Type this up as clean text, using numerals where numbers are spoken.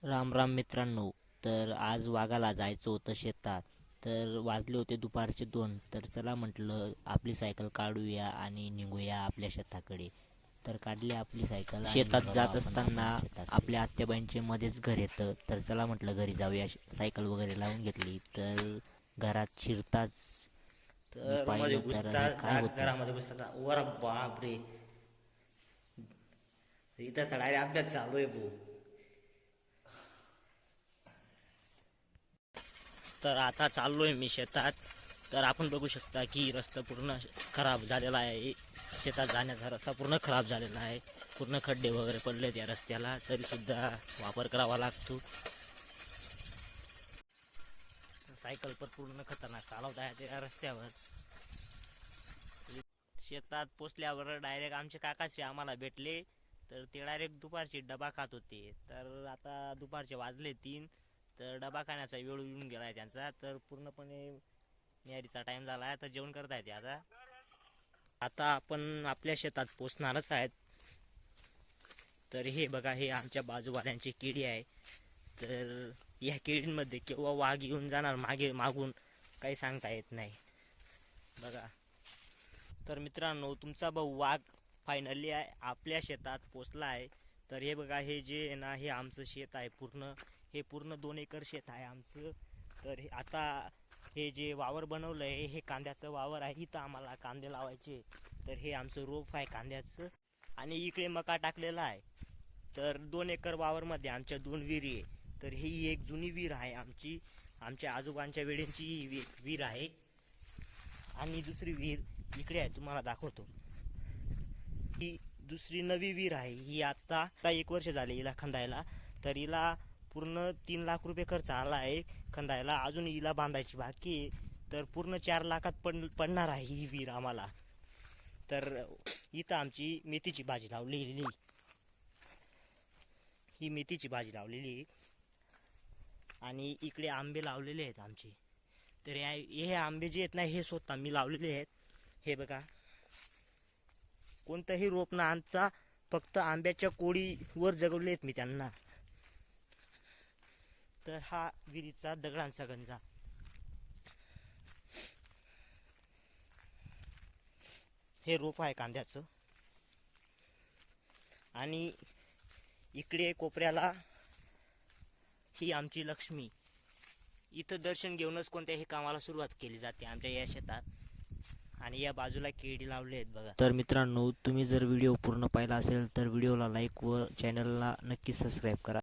राम राम मित्रांनो. तर आज वाघाला जायचं होतं शेतात. तर वाजले होते दुपारचे 2. तर चला म्हटलं आपली सायकल काढूया आणि निघूया आपल्या शेताकडे. तर काढली आपली सायकल. शेतात जात असताना आपल्या आत्याबाईंचे मध्येच घर येतं. तर चला म्हटलं घरी जाऊया. सायकल वगैरे लावून घेतली. तर घरात शिरताच मी मध्ये पाहिलं तर हे घुसतात काय होतं. घरामध्ये घुसतात वर बापरे. इथं तर डायरेक्ट अभ्यास चालू आहे भाऊ. तर आता चाललोय मी शेतात. तर आपण बघू शकता की रस्ता पूर्ण खराब झालेला आहे. शेतात जाण्याचा रस्ता पूर्ण खराब झालेला आहे. पूर्ण खड्डे वगैरे पडले त्या रस्त्याला, तरी सुद्धा वापर करावा लागतो. सायकल पण पूर्ण खतरनाक चालवता येते त्या रस्त्यावर. शेतात पोचल्यावर डायरेक्ट आमचे काकाचे आम्हाला भेटले. तर ते डायरेक्ट दुपारची डबा खात होते. तर आता दुपारचे वाजले 3. तर डबा खाण्याचा वेळ येऊन गेलाय त्यांचा. तर पूर्णपणे न्यारीचा टाइम झाला आहे. तर जेवण करता येते आता. आता आपण आपल्या शेतात पोचणारच आहेत. तर हे बघा, हे आमच्या बाजूवाल्यांची केळी आहे. तर या केळींमध्ये केव्हा वाघ येऊन जाणार मागून काही सांगता येत नाही. बघा. तर मित्रांनो, तुमचा भाऊ वाघ फायनली आहे आपल्या शेतात पोचला आहे. तर हे बघा, हे जे आहे ना, हे आमचं शेत आहे पूर्ण. हे पूर्ण 2 एकर शेत आहे आमचं. तर आता हे जे वावर बनवलं आहे, हे कांद्याचं वावर आहे. इथं आम्हाला कांदे लावायचे. तर हे आमचं रोप आहे कांद्याचं. आणि इकडे मका टाकलेला आहे. तर 2 एकर वावरमध्ये आमच्या 2 विहिरी आहे. तर ही एक जुनी विहीर आहे आमची. आमच्या आजोबांच्या वेळेची विहीर आहे. आणि दुसरी विहीर इकडे आहे, तुम्हाला दाखवतो. ही दुसरी नवी विहीर आहे. ही आता 1 वर्ष झाले हिला खंदायला. तर हिला पूर्ण 3 लाख रुपये खर्च आला आहे खंदायला. अजून हिला बांधायची बाकी आहे. तर पूर्ण 4 लाखात पडणार आहे ही विहीर आम्हाला. तर इथं आमची मेथीची भाजी लावलेली. ही मेथीची भाजी लावलेली. आणि इकडे आंबे लावलेले आहेत आमचे. तर हे आंबे जे आहेत ना, हे स्वतः मी लावलेले आहेत. हे बघा, कोणतंही रोप न आणता फक्त आंब्याच्या कोळीवर जगवले आहेत मी त्यांना. तर हा विहिरीचा दगडांचा गंजा. हे रोप आहे कांद्याचं. आणि इकडे कोपऱ्याला ही आमची लक्ष्मी. इथं दर्शन घेऊनच कोणत्याही कामाला सुरुवात केली जाते आमच्या या शेतात. आणि या बाजूला केळी लावले आहेत बघा. तर मित्रांनो, तुम्ही जर व्हिडिओ पूर्ण पाहिला असेल तर व्हिडिओला लाईक व चॅनलला नक्की सबस्क्राईब करा.